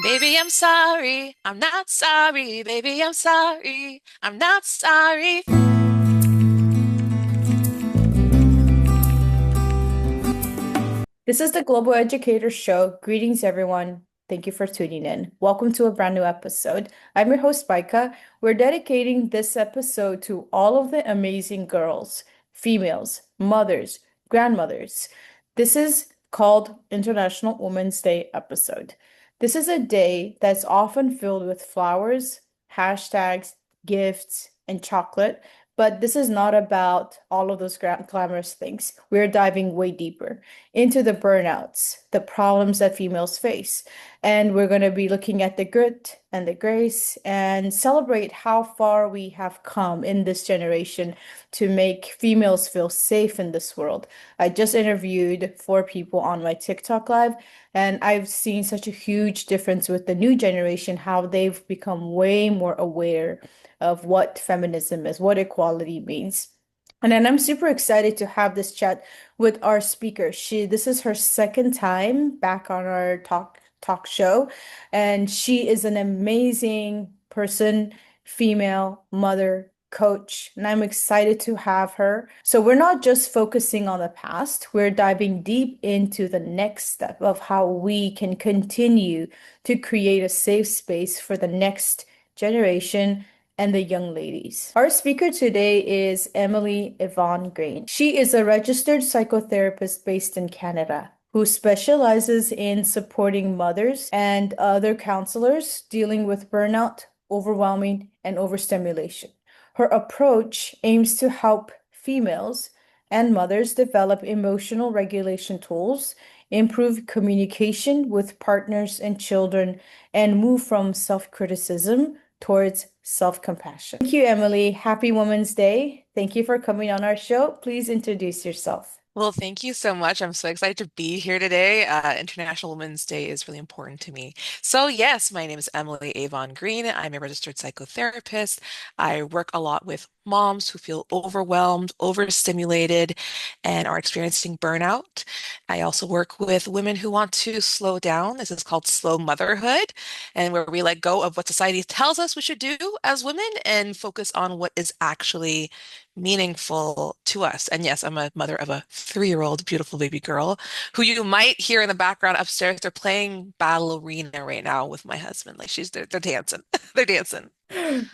Baby, I'm sorry. I'm not sorry. Baby, I'm sorry. I'm not sorry. This is the Global Educator Show. Greetings, everyone. Thank you for tuning in. Welcome to a brand new episode. I'm your host, Baika. We're dedicating this episode to all of the amazing girls, females, mothers, grandmothers. This is called International Women's Day episode. This is a day that's often filled with flowers, hashtags, gifts, and chocolate. But this is not about all of those glamorous things. We're diving way deeper into the burnouts, the problems that females face. And we're going to be looking at the grit and the grace and celebrate how far we have come in this generation to make females feel safe in this world. I just interviewed four people on my TikTok live, and I've seen such a huge difference with the new generation, how they've become way more aware of what feminism is, what equality means. And then I'm super excited to have this chat with our speaker. This is her second time back on our talk show, and she is an amazing person, female, mother, coach, and I'm excited to have her. So we're not just focusing on the past, we're diving deep into the next step of how we can continue to create a safe space for the next generation and the young ladies. Our speaker today is Émilie Avon-Green. She is a registered psychotherapist based in Canada who specializes in supporting mothers and other counselors dealing with burnout, overwhelming, and overstimulation. Her approach aims to help females and mothers develop emotional regulation tools, improve communication with partners and children, and move from self-criticism towards self-compassion. Thank you, Emilie. Happy Women's Day. Thank you for coming on our show. Please introduce yourself. Well, thank you so much. I'm so excited to be here today. International Women's Day is really important to me. So, yes, my name is Émilie Avon-Green. I'm a registered psychotherapist. I work a lot with moms who feel overwhelmed, overstimulated, and are experiencing burnout. I also work with women who want to slow down. This is called slow motherhood, and where we let go of what society tells us we should do as women and focus on what is actually meaningful to us. And yes, I'm a mother of a 3-year-old beautiful baby girl who you might hear in the background upstairs. They're playing ballerina right now with my husband. Like they're dancing. They're dancing.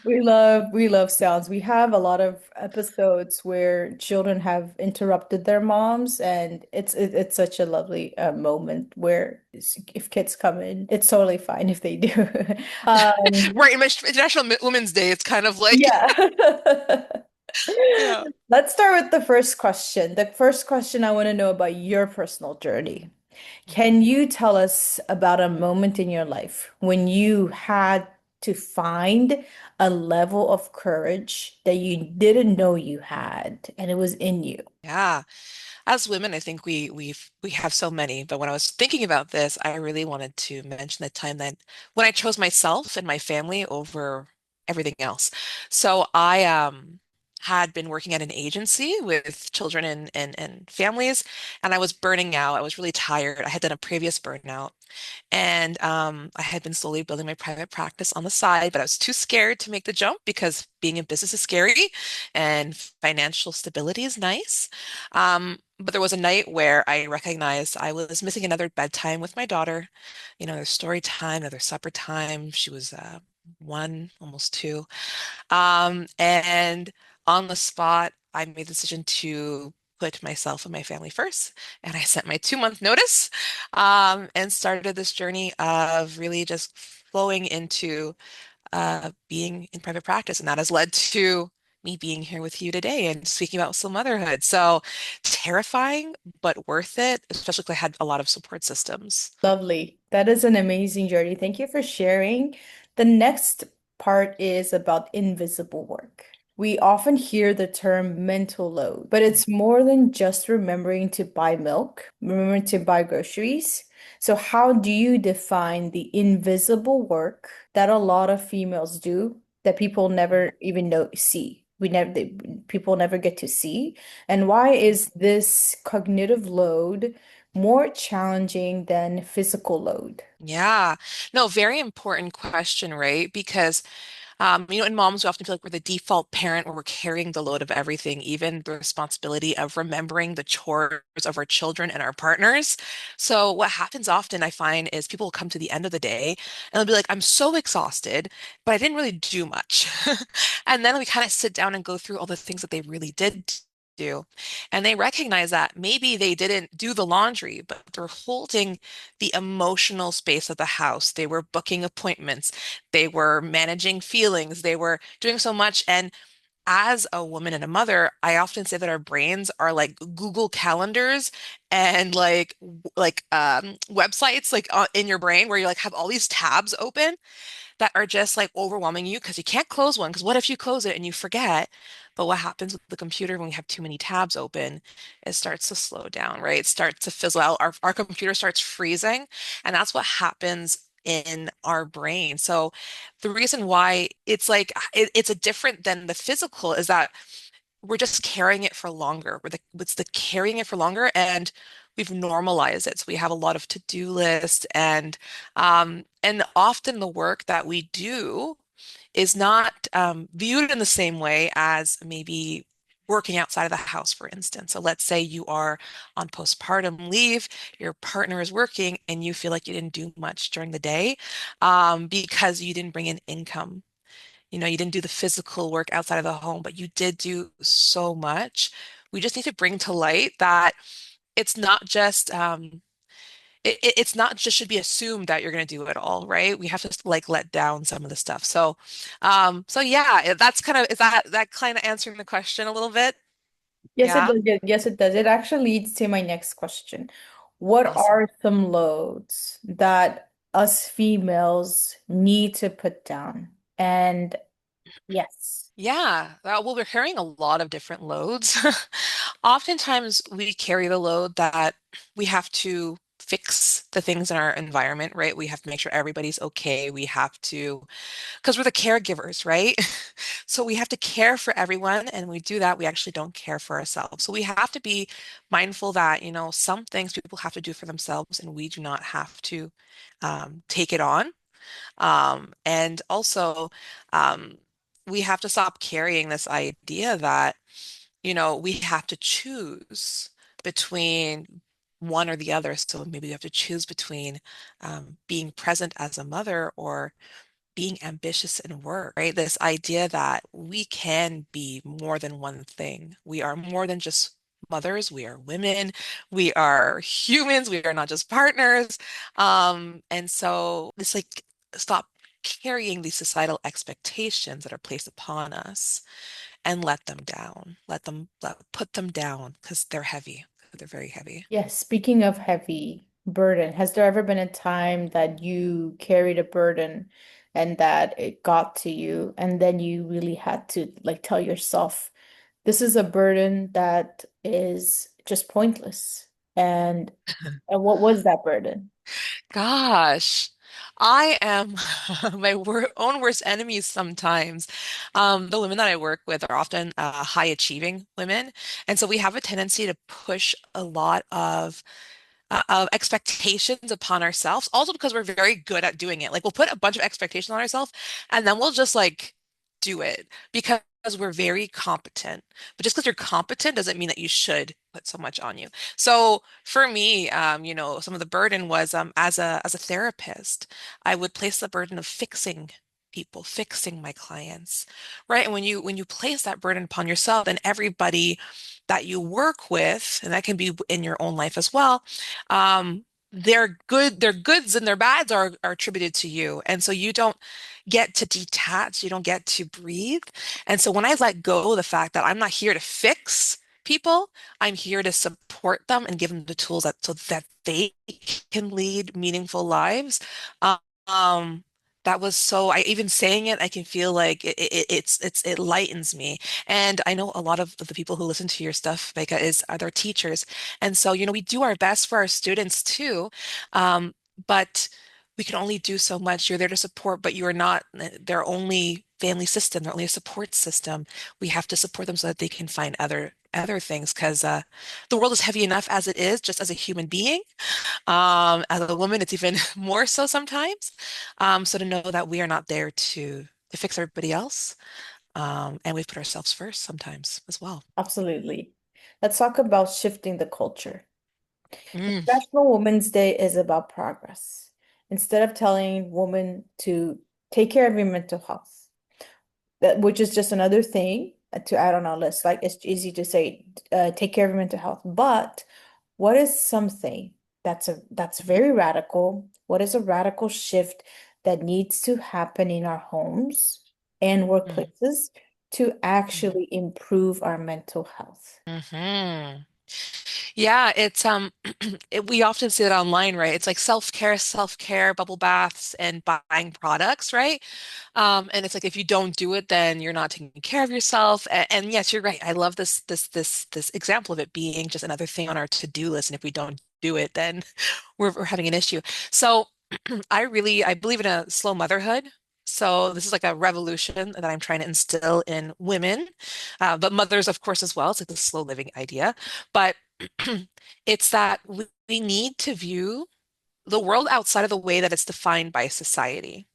We love sounds. We have a lot of episodes where children have interrupted their moms, and it's such a lovely moment where if kids come in, it's totally fine if they do. Um, Right, International Women's Day, it's kind of like, yeah. yeah. Let's start with the first question. The first question I want to know about your personal journey. Can you tell us about a moment in your life when you had to find a level of courage that you didn't know you had and it was in you? Yeah. As women, I think we have so many, but when I was thinking about this, I really wanted to mention the time that when I chose myself and my family over everything else. So I had been working at an agency with children and families, and I was burning out. I was really tired. I had done a previous burnout, and I had been slowly building my private practice on the side, but I was too scared to make the jump because being in business is scary and financial stability is nice. But there was a night where I recognized I was missing another bedtime with my daughter, another story time, another supper time. She was 1, almost 2. And on the spot, I made the decision to put myself and my family first. And I sent my 2-month notice and started this journey of really just flowing into being in private practice. And that has led to me being here with you today and speaking about soul motherhood. So terrifying, but worth it, especially because I had a lot of support systems. Lovely. That is an amazing journey. Thank you for sharing. The next part is about invisible work. We often hear the term mental load, but it's more than just remembering to buy milk, remembering to buy groceries. So, how do you define the invisible work that a lot of females do that people never even see? People never get to see. And why is this cognitive load more challenging than physical load? Yeah. No, very important question, right? Because in moms, we often feel like we're the default parent where we're carrying the load of everything, even the responsibility of remembering the chores of our children and our partners. So what happens often, I find, is people will come to the end of the day and they'll be like, I'm so exhausted, but I didn't really do much. And then we kind of sit down and go through all the things that they really did do. And they recognize that maybe they didn't do the laundry, but they're holding the emotional space of the house. They were booking appointments. They were managing feelings. They were doing so much. And as a woman and a mother, I often say that our brains are like Google calendars and websites like in your brain where you like have all these tabs open that are just like overwhelming you because you can't close one. Because what if you close it and you forget? But what happens with the computer when we have too many tabs open? It starts to slow down, right? It starts to fizzle out. Our computer starts freezing, and that's what happens in our brain. So the reason why it's like it's a different than the physical is that we're just carrying it for longer. It's the carrying it for longer, and we've normalized it. So we have a lot of to-do lists, and often the work that we do is not viewed in the same way as maybe working outside of the house, for instance. So let's say you are on postpartum leave, your partner is working, and you feel like you didn't do much during the day because you didn't bring in income. You didn't do the physical work outside of the home, but you did do so much. We just need to bring to light that it's not just it's not just should be assumed that you're going to do it all, right? We have to like let down some of the stuff. So yeah, that's kind of is that kind of answering the question a little bit? Yes, it Yeah, does. Yes, it does. It actually leads to my next question. What awesome. are some loads that us females need to put down? And yes. Yeah, well, we're carrying a lot of different loads. Oftentimes, we carry the load that we have to fix the things in our environment, right? We have to make sure everybody's okay. We have to, because we're the caregivers, right? So we have to care for everyone, and when we do that, we actually don't care for ourselves. So we have to be mindful that, some things people have to do for themselves, and we do not have to take it on. And also, um, we have to stop carrying this idea that, we have to choose between one or the other. So maybe you have to choose between being present as a mother or being ambitious in work, right? This idea that we can be more than one thing. We are more than just mothers, we are women, we are humans, we are not just partners. And so it's like stop carrying these societal expectations that are placed upon us and let them down. Put them down because they're heavy. They're very heavy. Yes, speaking of heavy burden, has there ever been a time that you carried a burden and that it got to you and then you really had to like tell yourself, this is a burden that is just pointless. And what was that burden? Gosh, I am my own worst enemy sometimes. The women that I work with are often high achieving women. And so we have a tendency to push a lot of expectations upon ourselves, also because we're very good at doing it. Like we'll put a bunch of expectations on ourselves and then we'll just like do it because we're very competent. But just because you're competent doesn't mean that you should put so much on you. So for me, some of the burden was as a therapist, I would place the burden of fixing people, fixing my clients, right? And when you place that burden upon yourself, then everybody that you work with, and that can be in your own life as well, their goods and their bads are attributed to you. And so you don't get to detach, you don't get to breathe. And so when I let go of the fact that I'm not here to fix people, I'm here to support them and give them the tools so that they can lead meaningful lives. Um, that was so, I even saying it, I can feel like it lightens me. And I know a lot of the people who listen to your stuff, Becca, are their teachers. And so, we do our best for our students too. But we can only do so much. You're there to support, but you are not their only family system, their only support system. We have to support them so that they can find other other things because the world is heavy enough as it is, just as a human being. As a woman, it's even more so sometimes. So to know that we are not there to fix everybody else, and we put ourselves first sometimes as well. Absolutely. Let's talk about shifting the culture. Mm, International Women's Day is about progress. Instead of telling women to take care of your mental health, which is just another thing to add on our list. Like it's easy to say, take care of your mental health, but what is something that's very radical? What is a radical shift that needs to happen in our homes and mm, workplaces to mm, actually improve our mental health? mhm. Yeah, it's we often see it online, right? It's like self-care, bubble baths, and buying products, right? And it's like if you don't do it, then you're not taking care of yourself. And yes, you're right. I love this example of it being just another thing on our to-do list. And if we don't do it, then we're having an issue. So I believe in a slow motherhood. So this is like a revolution that I'm trying to instill in women, but mothers, of course, as well. It's like the slow living idea. But it's that we need to view the world outside of the way that it's defined by society,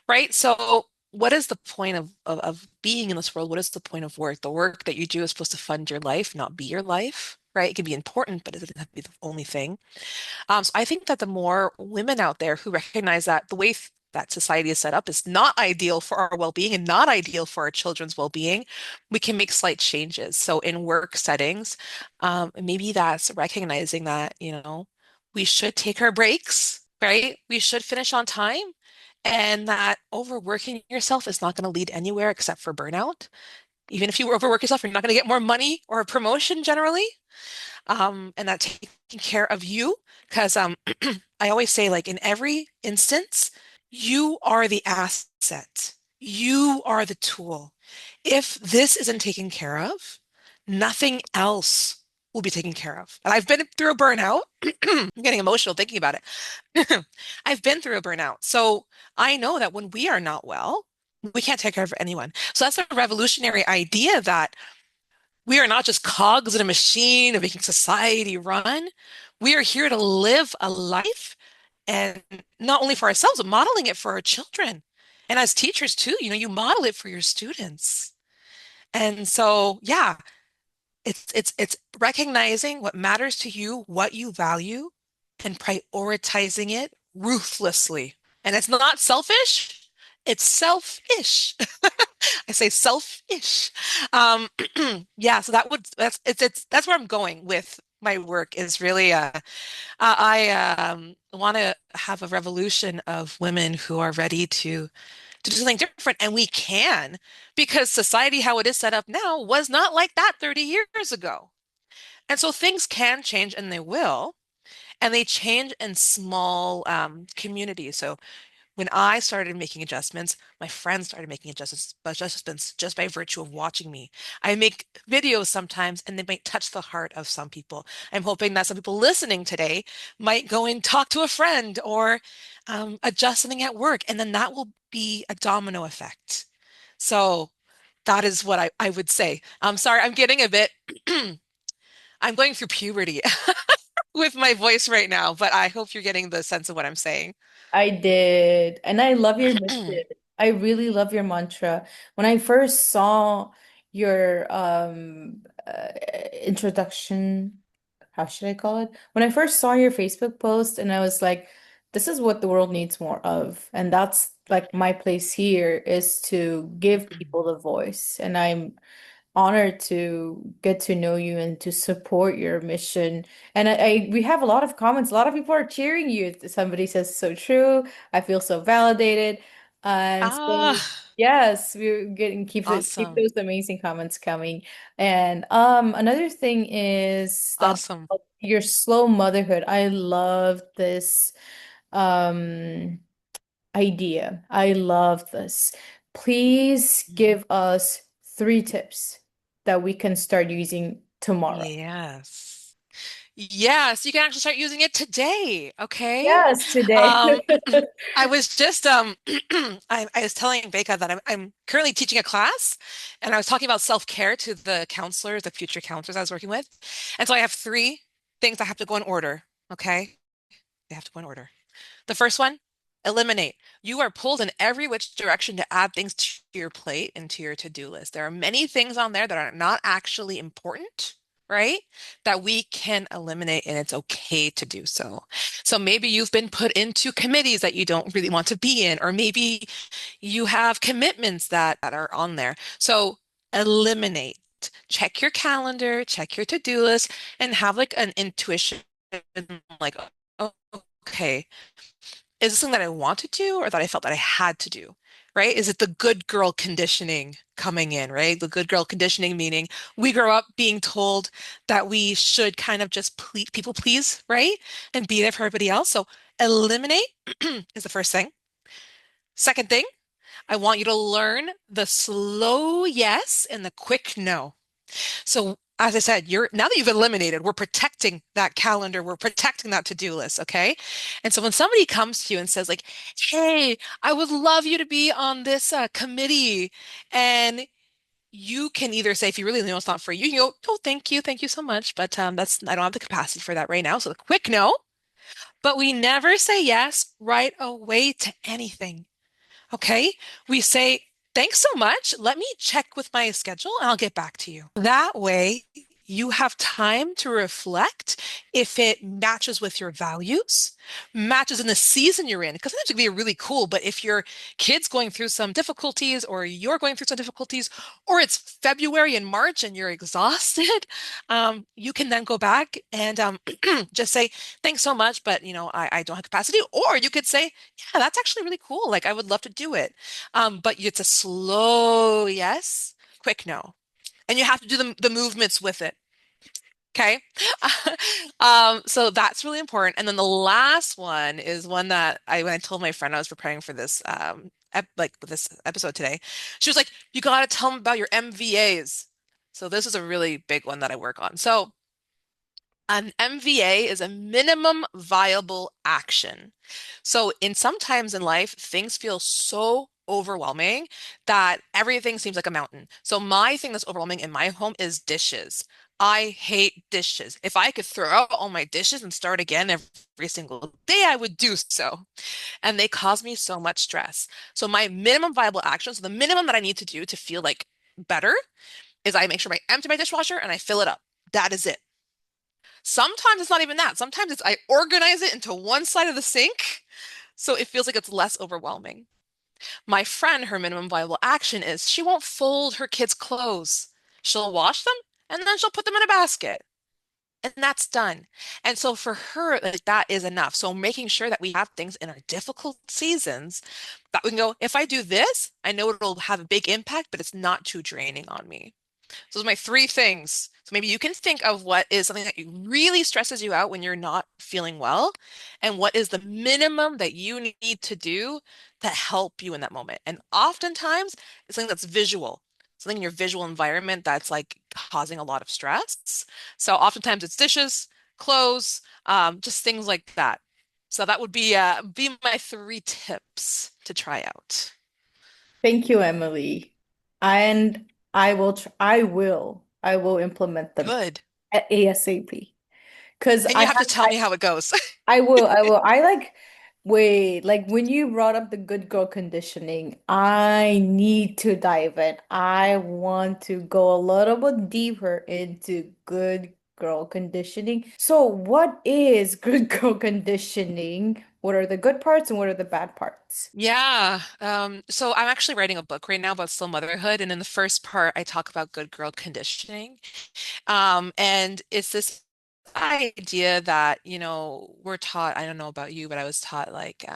right? So what is the point of being in this world? What is the point of work? The work that you do is supposed to fund your life, not be your life, right? It can be important, but it doesn't have to be the only thing. So I think that the more women out there who recognize that the way that society is set up is not ideal for our well-being and not ideal for our children's well-being, we can make slight changes. So in work settings, maybe that's recognizing that, we should take our breaks, right? We should finish on time, and that overworking yourself is not going to lead anywhere except for burnout. Even if you overwork yourself, you're not going to get more money or a promotion generally, and that taking care of you. Because I always say, like, in every instance, you are the asset, you are the tool. If this isn't taken care of, nothing else will be taken care of. And I've been through a burnout. I'm getting emotional thinking about it. I've been through a burnout. So I know that when we are not well, we can't take care of anyone. So that's a revolutionary idea that we are not just cogs in a machine of making society run. We are here to live a life and not only for ourselves, but modeling it for our children. And as teachers too, you model it for your students. And so, yeah, it's recognizing what matters to you, what you value, and prioritizing it ruthlessly. And it's not selfish, it's selfish. I say selfish. Um, yeah, so that's where I'm going with my work is really I want to have a revolution of women who are ready to do something different, and we can because society, how it is set up now, was not like that 30 years ago. And so things can change, and they will, and they change in small communities. So when I started making adjustments, my friends started making adjustments just by virtue of watching me. I make videos sometimes and they might touch the heart of some people. I'm hoping that some people listening today might go and talk to a friend or adjust something at work, and then that will be a domino effect. So that is what I would say. I'm sorry, I'm getting a bit, I'm going through puberty with my voice right now, but I hope you're getting the sense of what I'm saying. I did. And I love your mission. I really love your mantra. When I first saw your introduction, how should I call it? When I first saw your Facebook post and I was like, this is what the world needs more of. And that's like my place here is to give people the voice. And I'm honored to get to know you and to support your mission. And we have a lot of comments. A lot of people are cheering you. Somebody says so true. I feel so validated. And so Ah, yes, we're getting keep awesome. those amazing comments coming. And another thing is that Awesome. your slow motherhood. I love this um idea. I love this. Please Mhm. give us 3 tips that we can start using tomorrow. Yes. Yeah, so you can actually start using it today, okay? Yes, today. Um, I was just I was telling Becca that I'm currently teaching a class, and I was talking about self-care to the counselors, the future counselors I was working with. And so I have three things that have to go in order, okay? They have to go in order. The first one, eliminate. You are pulled in every which direction to add things to your plate and to your to-do list. There are many things on there that are not actually important, right? That we can eliminate, and it's okay to do so. So maybe you've been put into committees that you don't really want to be in, or maybe you have commitments that are on there. So eliminate. Check your calendar, check your to-do list, and have like an intuition like, oh, okay, is this something that I want to do or that I felt that I had to do? Right? Is it the good girl conditioning coming in, right? The good girl conditioning meaning we grow up being told that we should kind of just people please, right? And be there for everybody else. So eliminate is the first thing. Second thing, I want you to learn the slow yes and the quick no. So as I said, you're now that you've eliminated, we're protecting that calendar, we're protecting that to-do list, okay? And so when somebody comes to you and says like, "Hey, I would love you to be on this committee," and you can either say, if you really know it's not for you, you go, "Oh, thank you so much, but that's I don't have the capacity for that right now." So the quick no, but we never say yes right away to anything. Okay. We say, thanks so much. Let me check with my schedule and I'll get back to you. That way, you have time to reflect if it matches with your values, matches in the season you're in. Because sometimes it can be really cool, but if your kid's going through some difficulties or you're going through some difficulties, or it's February and March and you're exhausted, you can then go back and just say, thanks so much, but I don't have capacity. Or you could say, yeah, that's actually really cool. Like I would love to do it. But it's a slow yes, quick no. And you have to do the movements with it. Okay. So that's really important. And then the last one is one that when I told my friend I was preparing for this, like with this episode today, she was like, you got to tell them about your MVAs. So this is a really big one that I work on. So an MVA is a minimum viable action. So in sometimes in life, things feel so overwhelming that everything seems like a mountain. So my thing that's overwhelming in my home is dishes. I hate dishes. If I could throw out all my dishes and start again every single day, I would do so. And they cause me so much stress. So my minimum viable action, so the minimum that I need to do to feel like better is I make sure I empty my dishwasher and I fill it up. That is it. Sometimes it's not even that. Sometimes it's I organize it into one side of the sink so it feels like it's less overwhelming. My friend, her minimum viable action is she won't fold her kids' clothes. She'll wash them and then she'll put them in a basket. And that's done. And so for her, like that is enough. So making sure that we have things in our difficult seasons that we can go, if I do this, I know it'll have a big impact, but it's not too draining on me. So those are my three things. So maybe you can think of what is something that really stresses you out when you're not feeling well, and what is the minimum that you need to do to help you in that moment. And oftentimes it's something that's visual, something in your visual environment that's like causing a lot of stress. So oftentimes it's dishes, clothes, just things like that. So that would be my three tips to try out. Thank you, Emily. And I will implement them Good. at ASAP. Because And you have to tell me how it goes. I will. Wait, like when you brought up the good girl conditioning, I need to dive in. I want to go a little bit deeper into good girl conditioning. So, what is good girl conditioning? What are the good parts and what are the bad parts? Yeah. So I'm actually writing a book right now about slow motherhood. And in the first part, I talk about good girl conditioning. And it's this idea that, we're taught, I don't know about you, but I was taught like,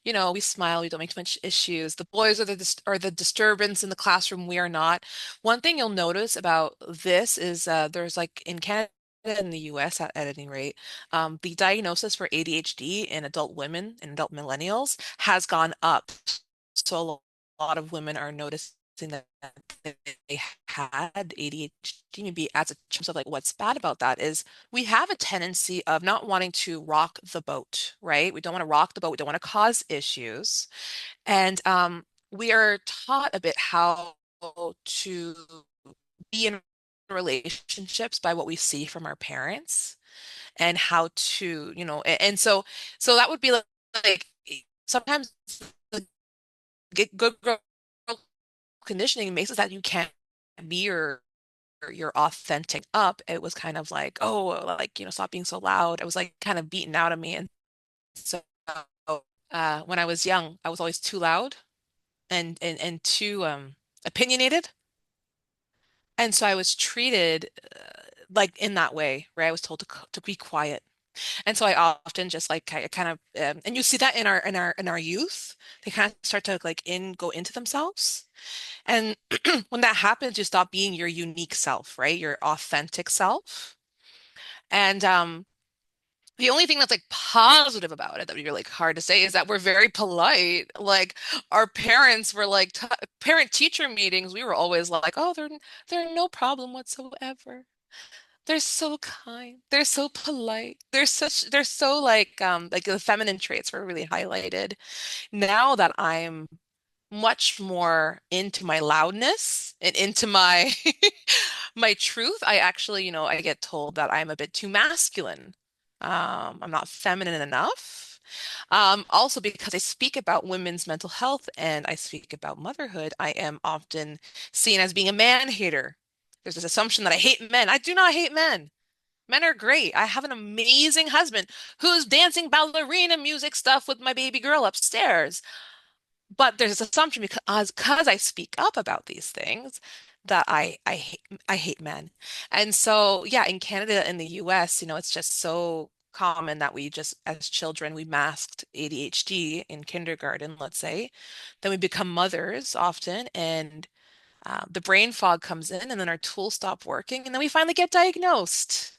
we smile, we don't make too much issues. The boys are the disturbance in the classroom. We are not. One thing you'll notice about this is there's like in Canada and the US at any rate, the diagnosis for ADHD in adult women and adult millennials has gone up. So a lot of women are noticing that they had ADHD, maybe as a terms of like what's bad about that is we have a tendency of not wanting to rock the boat, right? We don't want to rock the boat. We don't want to cause issues. And we are taught a bit how to be in relationships by what we see from our parents and how to, and so that would be like sometimes the good girl conditioning makes it that you can't be your authentic up. It was kind of like, oh, like, stop being so loud. It was like kind of beaten out of me. And so when I was young, I was always too loud and too opinionated. And so I was treated like in that way, where I was told to be quiet. And so I often just like kind of and you see that in our youth, they kind of start to like in go into themselves. And when that happens, you stop being your unique self, right? Your authentic self. And the only thing that's like positive about it that would be really hard to say is that we're very polite. Like our parents were like t parent teacher meetings, we were always like, oh, they're no problem whatsoever. They're so kind. They're so polite. They're so like the feminine traits were really highlighted. Now that I'm much more into my loudness and into my my truth, I actually, I get told that I'm a bit too masculine. I'm not feminine enough. Also because I speak about women's mental health and I speak about motherhood, I am often seen as being a man hater. There's this assumption that I hate men. I do not hate men. Men are great. I have an amazing husband who's dancing ballerina music stuff with my baby girl upstairs. But there's this assumption because I speak up about these things that I hate men. And so yeah, in Canada and the US, it's just so common that we just as children we masked ADHD in kindergarten, let's say. Then we become mothers often and the brain fog comes in and then our tools stop working and then we finally get diagnosed.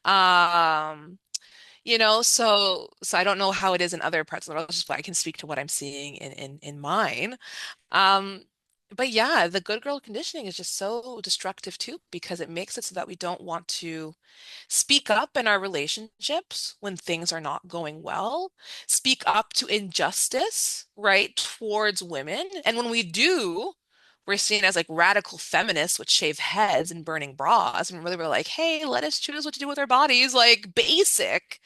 Um, so I don't know how it is in other parts of the world, just but I can speak to what I'm seeing in mine. Um, but yeah, the good girl conditioning is just so destructive too, because it makes it so that we don't want to speak up in our relationships when things are not going well, speak up to injustice, right, towards women. And when we do, we're seen as like radical feminists with shaved heads and burning bras. And really we're like, hey, let us choose what to do with our bodies, like basic.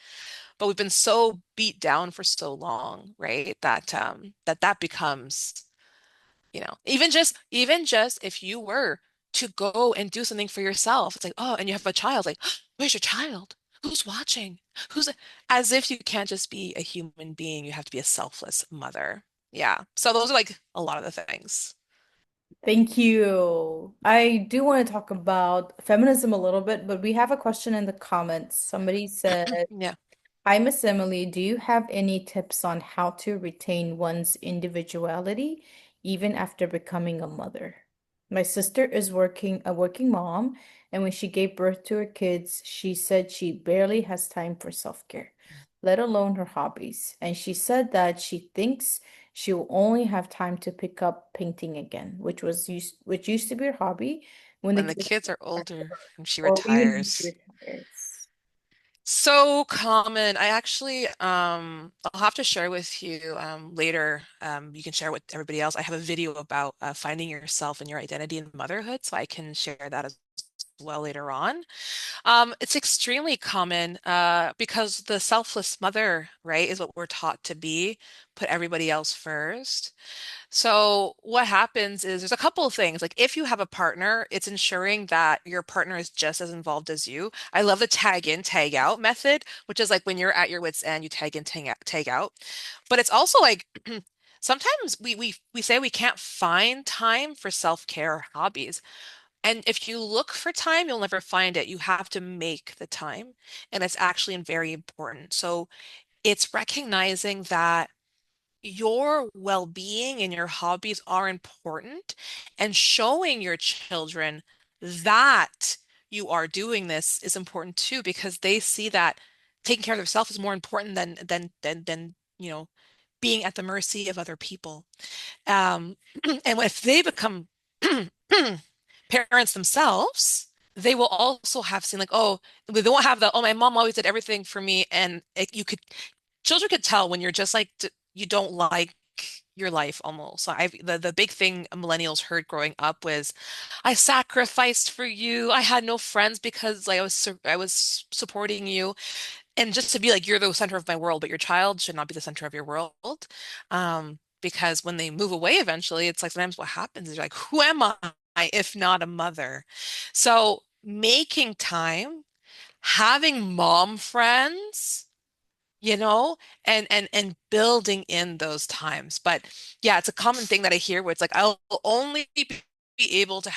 But we've been so beat down for so long, right? That becomes, even just if you were to go and do something for yourself, it's like, oh, and you have a child, like, where's your child? Who's watching? Who's as if you can't just be a human being, you have to be a selfless mother. Yeah. So those are like a lot of the things. Thank you. I do want to talk about feminism a little bit, but we have a question in the comments. Somebody said, Yeah. hi, Miss Emily. Do you have any tips on how to retain one's individuality even after becoming a mother? My sister is a working mom, and when she gave birth to her kids, she said she barely has time for self-care, let alone her hobbies. And she said that she thinks she will only have time to pick up painting again, which used to be her hobby when the When the kids kids are older and she or even when she retires. retires. So common. I actually, I'll have to share with you later. You can share with everybody else. I have a video about finding yourself and your identity in motherhood, so I can share that as well later on. It's extremely common because the selfless mother, right, is what we're taught to be, put everybody else first. So what happens is there's a couple of things. Like if you have a partner, it's ensuring that your partner is just as involved as you. I love the tag in, tag out method, which is like when you're at your wit's end, you tag in, tag out. But it's also like sometimes we say we can't find time for self-care or hobbies. And if you look for time, you'll never find it. You have to make the time, and it's actually very important. So it's recognizing that your well-being and your hobbies are important and showing your children that you are doing this is important too because they see that taking care of themselves is more important than being at the mercy of other people. And if they become parents themselves, they will also have seen like, oh, they won't have the, oh, my mom always did everything for me. And children could tell when you're just like, you don't like your life almost. So the big thing millennials heard growing up was, I sacrificed for you. I had no friends because like I was supporting you. And just to be like, you're the center of my world, but your child should not be the center of your world. Because when they move away eventually, it's like sometimes what happens is you're like, who am I if not a mother? So making time, having mom friends, you know, and building in those times. But yeah, it's a common thing that I hear where it's like, I'll only be able to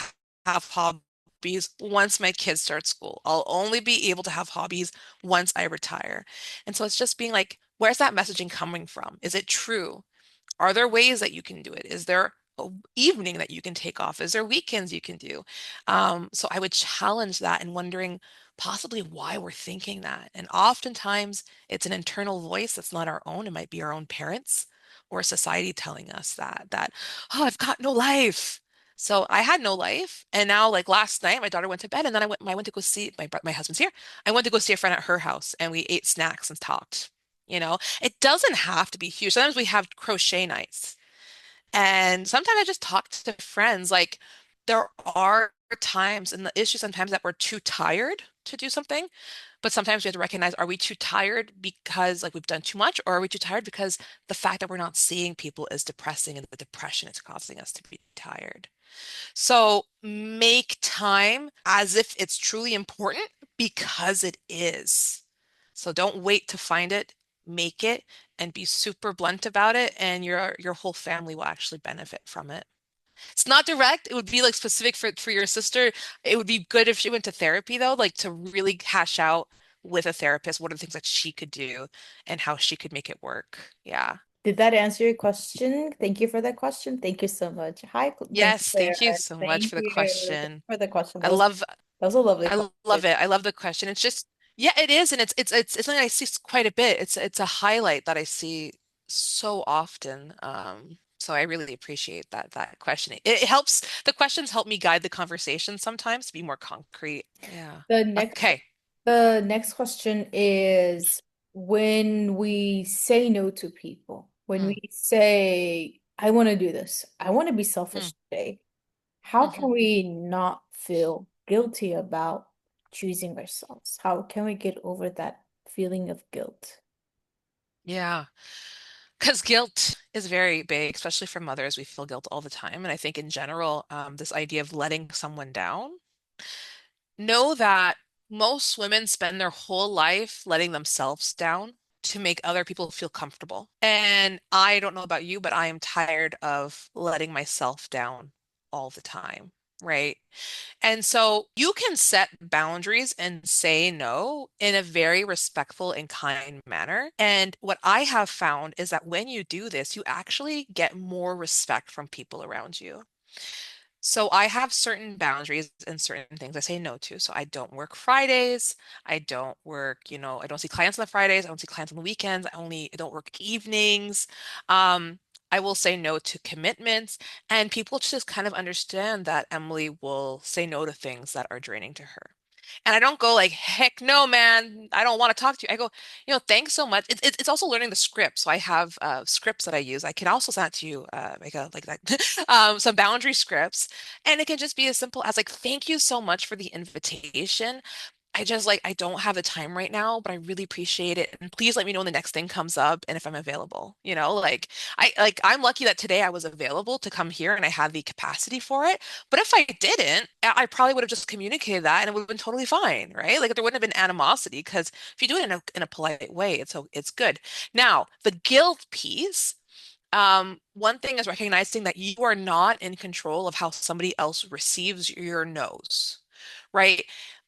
have hobbies once my kids start school. I'll only be able to have hobbies once I retire. And so it's just being like, where's that messaging coming from? Is it true? Are there ways that you can do it? Is there a evening that you can take off? Is there weekends you can do? So I would challenge that and wondering possibly why we're thinking that. And oftentimes it's an internal voice that's not our own. It might be our own parents or society telling us that, oh, I've got no life. So I had no life. And now like last night, my daughter went to bed and then I went to go see my husband's here. I went to go see a friend at her house and we ate snacks and talked. It doesn't have to be huge. Sometimes we have crochet nights. And sometimes I just talk to friends. Like there are times and the issue sometimes that we're too tired to do something. But sometimes we have to recognize, are we too tired because like we've done too much, or are we too tired because the fact that we're not seeing people is depressing and the depression is causing us to be tired? So make time as if it's truly important because it is. So don't wait to find it, make it and be super blunt about it and your whole family will actually benefit from it. It's not direct. It would be like specific for your sister. It would be good if she went to therapy though, like to really hash out with a therapist what are the things that she could do and how she could make it work. Yeah. Did that answer your question? Thank you for that question. Thank you so much. Hi, thank you Yes, for your thank you so much thank for the you question. for the question. I love That was a lovely I question. love it. I love the question. It's just, yeah, it is, and it's something I see quite a bit. It's a highlight that I see so often. So I really appreciate that question. It helps. The questions help me guide the conversation sometimes to be more concrete. Yeah. The next Okay. the next question is when we say no to people, when Mm, we say, I want to do this, I want to be selfish mm, today, how hmm. can we not feel guilty about choosing ourselves? How can we get over that feeling of guilt? Yeah. Because guilt is very big, especially for mothers. We feel guilt all the time. And I think in general, this idea of letting someone down. Know that most women spend their whole life letting themselves down to make other people feel comfortable. And I don't know about you, but I am tired of letting myself down all the time, right? And so you can set boundaries and say no in a very respectful and kind manner. And what I have found is that when you do this, you actually get more respect from people around you. So I have certain boundaries and certain things I say no to. So I don't work Fridays. I don't work, I don't see clients on the Fridays. I don't see clients on the weekends. I don't work evenings. I will say no to commitments, and people just kind of understand that Emily will say no to things that are draining to her. And I don't go like, heck no, man, I don't want to talk to you. I go, thanks so much. It's also learning the script. So I have scripts that I use. I can also send it to you, like that, some boundary scripts. And it can just be as simple as like, thank you so much for the invitation. I just like, I don't have the time right now, but I really appreciate it. And please let me know when the next thing comes up and if I'm available. I'm lucky that today I was available to come here and I had the capacity for it. But if I didn't, I probably would have just communicated that and it would have been totally fine, right? Like there wouldn't have been animosity because if you do it in a polite way, it's good. Now, the guilt piece. One thing is recognizing that you are not in control of how somebody else receives your no's, right?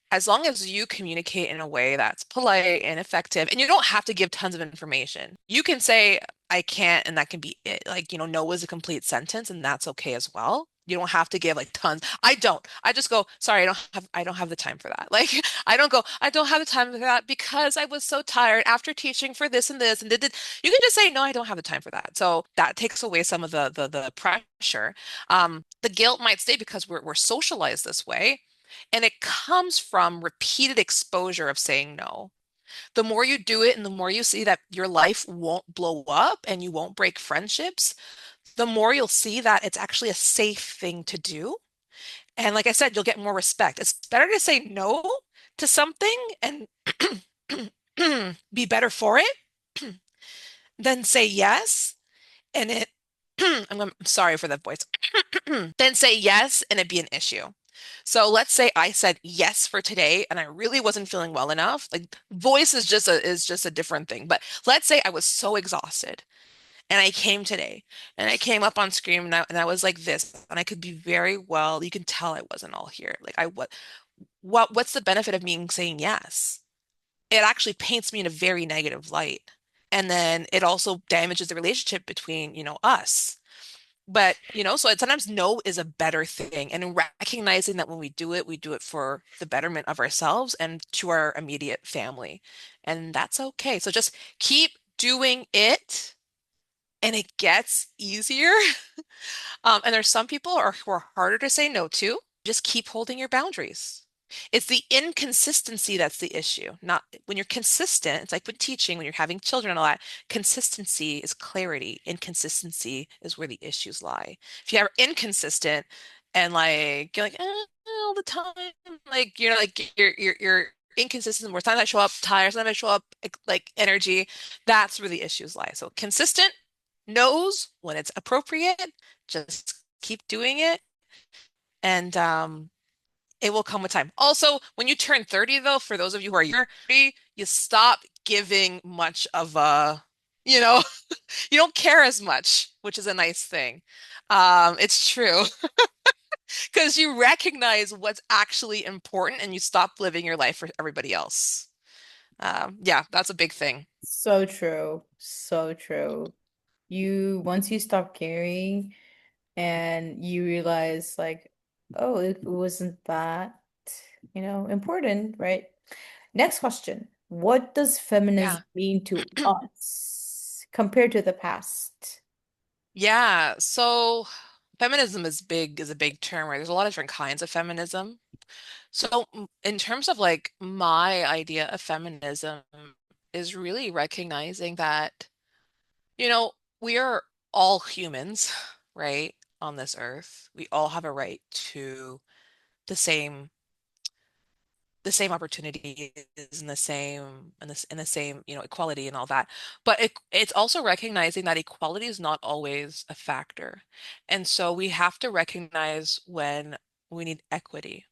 As long as you communicate in a way that's polite and effective, and you don't have to give tons of information. You can say, I can't, and that can be it. Like, no is a complete sentence, and that's okay as well. You don't have to give like tons. I don't. I just go, sorry, I don't have the time for that. Like I don't go, I don't have the time for that because I was so tired after teaching for this and this and did. You can just say, no, I don't have the time for that. So that takes away some of the pressure. The guilt might stay because we're socialized this way. And it comes from repeated exposure of saying no. The more you do it and the more you see that your life won't blow up and you won't break friendships, the more you'll see that it's actually a safe thing to do. And like I said, you'll get more respect. It's better to say no to something and be better for it than say yes and it I'm sorry for that voice. Then say yes and it be an issue. So let's say I said yes for today and I really wasn't feeling well enough. Like voice is just a different thing. But let's say I was so exhausted and I came today and I came up on screen and I was like this and I could be very well, you can tell I wasn't all here. Like I what's the benefit of me saying yes? It actually paints me in a very negative light. And then it also damages the relationship between, us. But, so sometimes no is a better thing. And in recognizing that when we do it for the betterment of ourselves and to our immediate family. And that's okay. So just keep doing it and it gets easier. And there's some people who are harder to say no to. Just keep holding your boundaries. It's the inconsistency that's the issue. Not when you're consistent, it's like with teaching, when you're having children and all that, consistency is clarity. Inconsistency is where the issues lie. If you are inconsistent and like you're like all the time, like you're inconsistent. Where sometimes I show up tired, sometimes I show up like energy. That's where the issues lie. So consistent, knows when it's appropriate, just keep doing it. And it will come with time. Also, when you turn 30, though, for those of you who are younger, you stop giving much of a, you know, you don't care as much, which is a nice thing. It's true because you recognize what's actually important and you stop living your life for everybody else. Yeah, that's a big thing. So true. So true. Once you stop caring and you realize like, oh, it wasn't that, important, right? Next question. What does feminism Yeah. mean to us compared to the past? Yeah. So feminism is a big term, right? There's a lot of different kinds of feminism. So, in terms of like my idea of feminism is really recognizing that, you know, we are all humans, right, on this earth. We all have a right to the same the same opportunities and the same, equality and all that. But it's also recognizing that equality is not always a factor. And so we have to recognize when we need equity.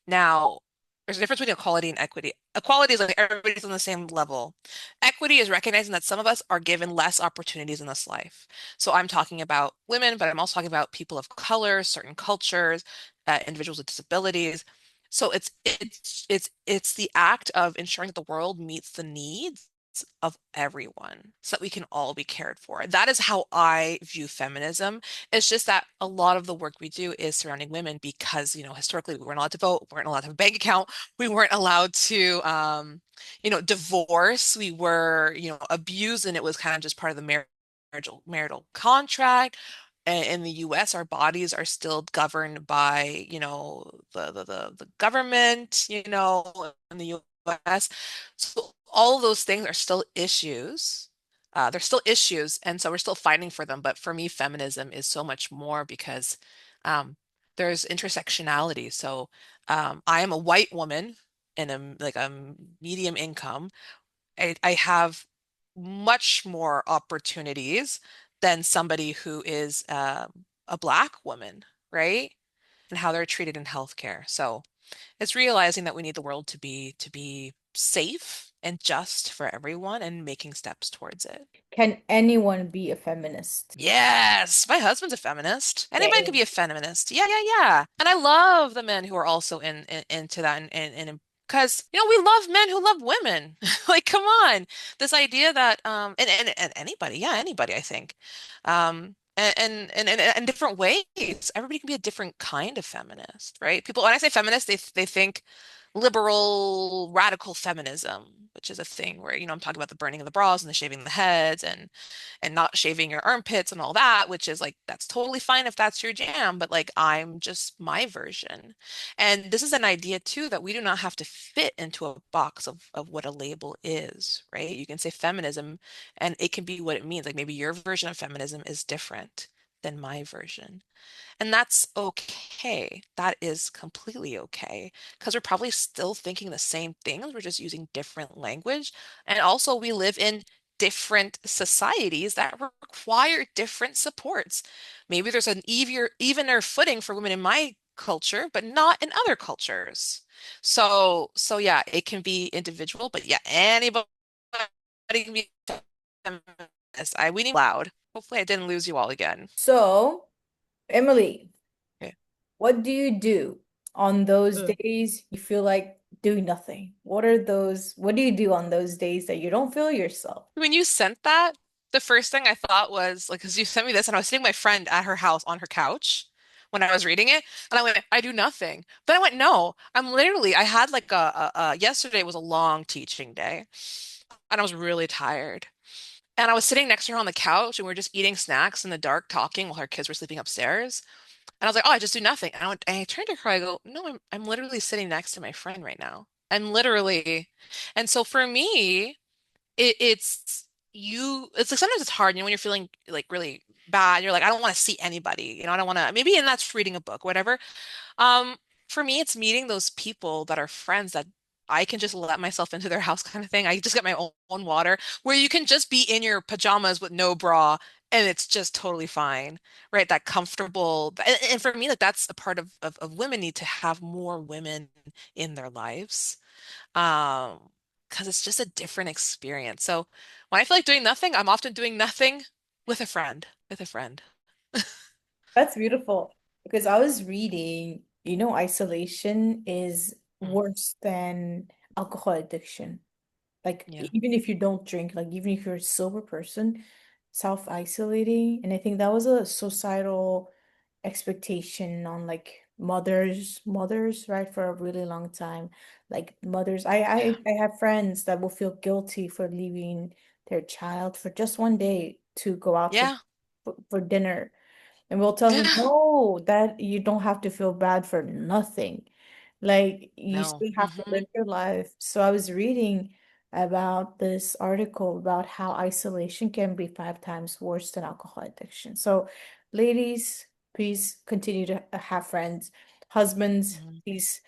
Now, there's a difference between equality and equity. Equality is like everybody's on the same level. Equity is recognizing that some of us are given less opportunities in this life. So I'm talking about women, but I'm also talking about people of color, certain cultures, individuals with disabilities. So it's the act of ensuring that the world meets the needs of everyone so that we can all be cared for. That is how I view feminism. It's just that a lot of the work we do is surrounding women because, historically we weren't allowed to vote, we weren't allowed to have a bank account, we weren't allowed to, divorce, we were, abused, and it was kind of just part of the marital contract. In the US, our bodies are still governed by, the government, in the US. So all of those things are still issues. They're still issues, and so we're still fighting for them. But for me, feminism is so much more because um, there's intersectionality. So I am a white woman in a medium income. I have much more opportunities than somebody who is a black woman, right? And how they're treated in healthcare. So it's realizing that we need the world to be safe and just for everyone and making steps towards it. Can anyone be a feminist? Yes, my husband's a feminist. Anybody can Same. be a feminist. Yeah, yeah, yeah. And I love the men who are also into that and because we love men who love women. Like, come on. This idea that and anybody, yeah, anybody, I think. and different ways. Everybody can be a different kind of feminist, right? People, when I say feminist, they think liberal radical feminism, which is a thing where, I'm talking about the burning of the bras and the shaving the heads and not shaving your armpits and all that, which is like that's totally fine if that's your jam, but like I'm just my version. And this is an idea too that we do not have to fit into a box of what a label is, right? You can say feminism and it can be what it means. Like maybe your version of feminism is different than my version. And that's okay. That is completely okay because we're probably still thinking the same things. We're just using different language. And also, we live in different societies that require different supports. Maybe there's an evener footing for women in my culture, but not in other cultures. So yeah, it can be individual, but yeah, anybody can be feminist. We need loud. Hopefully, I didn't lose you all again. So, Emily, Okay. what do you do on those days you feel like doing nothing? What do you do on those days that you don't feel yourself? When you sent that, the first thing I thought was like, because you sent me this, and I was sitting with my friend at her house on her couch when I was reading it, and I went, I do nothing. But I went, no, I had like yesterday was a long teaching day, and I was really tired. And I was sitting next to her on the couch, and we were just eating snacks in the dark, talking while her kids were sleeping upstairs. And I was like, oh, I just do nothing. And I turned to her, I go, no, I'm literally sitting next to my friend right now. I'm literally, and so for me, it's like sometimes it's hard, when you're feeling like really bad, you're like, I don't want to see anybody, I don't want to maybe, and that's reading a book, whatever. Um, for me, it's meeting those people that are friends that I can just let myself into their house kind of thing. I just get my own water where you can just be in your pajamas with no bra and it's just totally fine, right? That comfortable. And for me, like that's a part of women need to have more women in their lives. Um, because it's just a different experience. So when I feel like doing nothing, I'm often doing nothing with a friend, with a friend. That's beautiful because I was reading, isolation is Mm, worse than alcohol addiction. Like yeah. even if you don't drink, like even if you're a sober person, self-isolating. And I think that was a societal expectation on like mothers, right, for a really long time. Like mothers, Yeah. I have friends that will feel guilty for leaving their child for just one day to go out Yeah. for dinner. And we'll tell them, no, that you don't have to feel bad for nothing. Like you No. still have to live your life. So I was reading about this article about how isolation can be 5 times worse than alcohol addiction. So ladies, please continue to have friends. Husbands, Mhm. please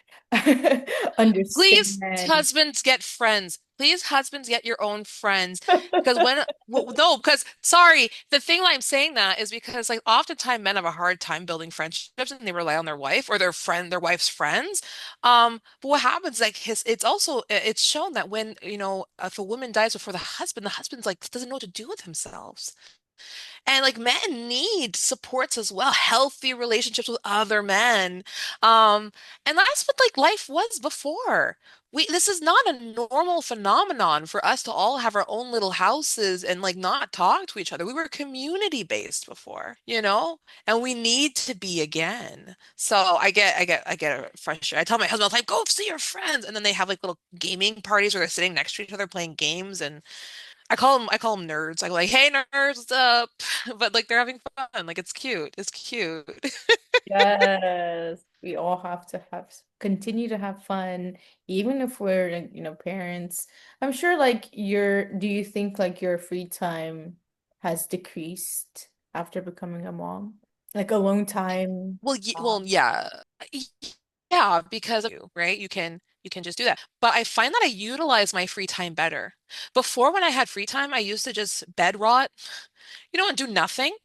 Please, understand. husbands, get friends. Please, husbands, get your own friends. Because no, because sorry, the thing why I'm saying that is because like oftentimes men have a hard time building friendships and they rely on their wife or their wife's friends. But what happens like it's also it's shown that when, if a woman dies before the husband's like doesn't know what to do with themselves. And like men need supports as well, healthy relationships with other men. And that's what like life was before. This is not a normal phenomenon for us to all have our own little houses and like not talk to each other. We were community based before, and we need to be again. So I get frustrated. I tell my husband all the time, go see your friends. And then they have like little gaming parties where they're sitting next to each other playing games and I call them nerds. I go like, "Hey nerds, what's up?" But like they're having fun. Like it's cute. It's cute. Yes, we all have to continue to have fun, even if we're, like, parents. I'm sure like do you think like your free time has decreased after becoming a mom? Like alone time? Yeah. Y- Yeah, because of you, right? You can just do that. But I find that I utilize my free time better. Before when I had free time, I used to just bed rot, and do nothing.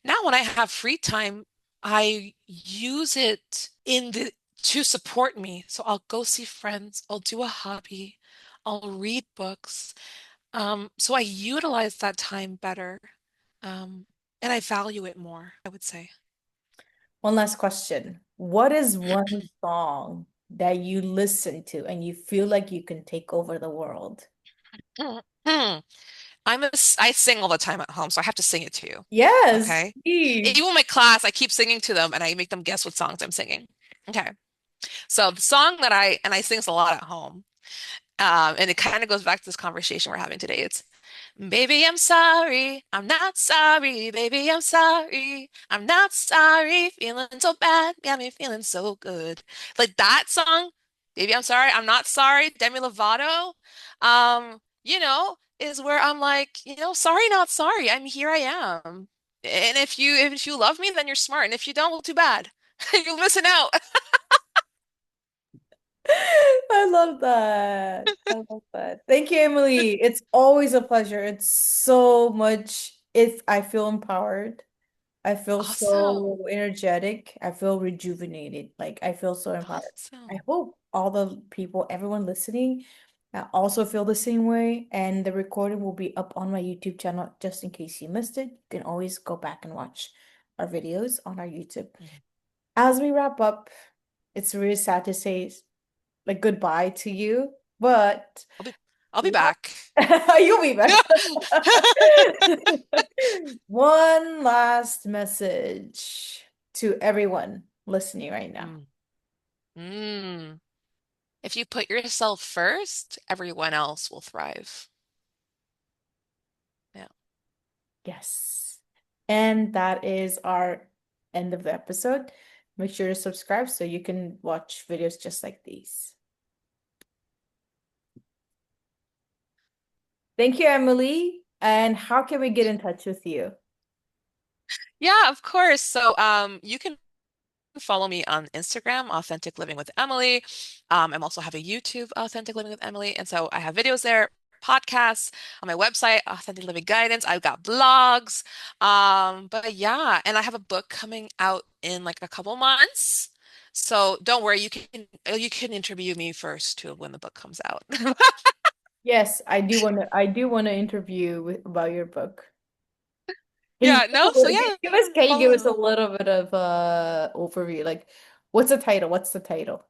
Now when I have free time, I use it to support me. So I'll go see friends, I'll do a hobby, I'll read books. So I utilize that time better. Um, and I value it more, I would say. One last question. What is one song that you listen to and you feel like you can take over the world? I sing all the time at home, so I have to sing it to you. Yes, Okay. please. Even in my class, I keep singing to them and I make them guess what songs I'm singing. Okay. So the song that I sing this a lot at home. And it kind of goes back to this conversation we're having today. It's baby, I'm sorry. I'm not sorry. Baby, I'm sorry. I'm not sorry. Feeling so bad. Got me feeling so good. Like that song, baby, I'm sorry. I'm not sorry. Demi Lovato, is where I'm like, sorry, not sorry. I'm here. I am. And if you love me, then you're smart. And if you don't, well, too bad. You're missing out. I love that. I love that. Thank you, Emily. It's always a pleasure. It's so much. I feel empowered. I feel Awesome. so energetic. I feel rejuvenated. Like I feel so empowered. I Awesome. hope all the people, everyone listening, also feel the same way. And the recording will be up on my YouTube channel just in case you missed it. You can always go back and watch our videos on our YouTube. Mhm. As we wrap up, it's really sad to say like goodbye to you, but I'll be I'll be back. you'll be back. One last message to everyone listening right now. Mm. Mm. If you put yourself first, everyone else will thrive. Yeah. Yes. And that is our end of the episode. Make sure to subscribe so you can watch videos just like these. Thank you, Emily. And how can we get in touch with you? Yeah, of course. So you can follow me on Instagram, Authentic Living with Emily. I also have a YouTube, Authentic Living with Emily. And so I have videos there, podcasts on my website, Authentic Living Guidance. I've got blogs. But yeah, and I have a book coming out in like a couple months. So don't worry, you can interview me first too when the book comes out. Yes, I do want to interview about your book. Can you Yeah, no, so yeah, can you give us a follow. little bit of overview? Like what's the title? What's the title?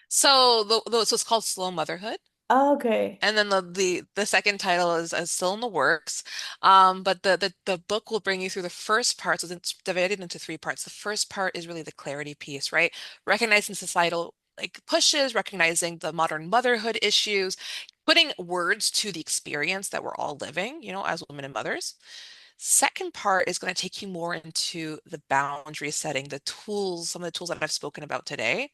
So it's called Slow Motherhood. Okay. And then the second title is still in the works. But the book will bring you through the first part. So it's divided into three parts. The first part is really the clarity piece, right? Recognizing societal like pushes, recognizing the modern motherhood issues, putting words to the experience that we're all living, as women and mothers. Second part is going to take you more into the boundary setting, the tools, some of the tools that I've spoken about today,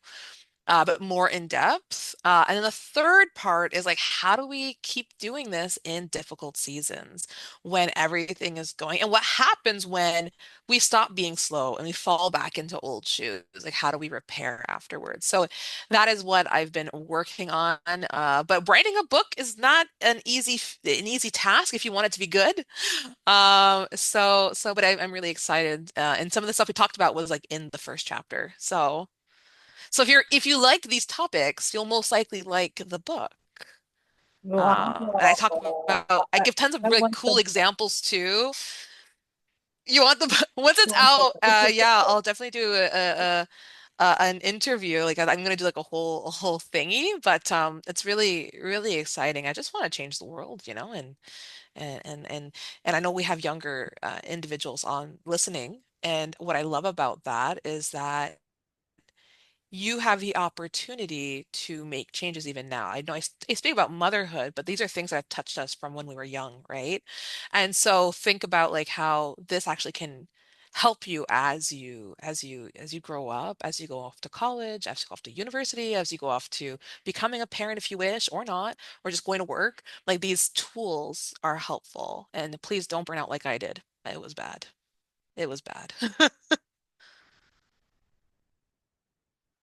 but more in depth. And then the third part is like, how do we keep doing this in difficult seasons when everything is going? And what happens when we stop being slow and we fall back into old shoes? Like, how do we repair afterwards? So that is what I've been working on. But writing a book is not an easy task if you want it to be good. But I'm really excited. And some of the stuff we talked about was like in the first chapter. So if you liked these topics, you'll most likely like the book. And I talk Wow. about, I give tons of I really want cool the examples too. You want the book? Once I it's want out, the yeah, I'll definitely do an interview. Like I'm gonna do like a whole thingy, but it's really really exciting. I just want to change the world, and and and and I know we have younger individuals on listening, and what I love about that is that you have the opportunity to make changes even now. I know I speak about motherhood, but these are things that have touched us from when we were young, right? And so think about like how this actually can help you as you grow up, as you go off to college, as you go off to university, as you go off to becoming a parent if you wish or not, or just going to work. Like these tools are helpful. And please don't burn out like I did. It was bad. It was bad.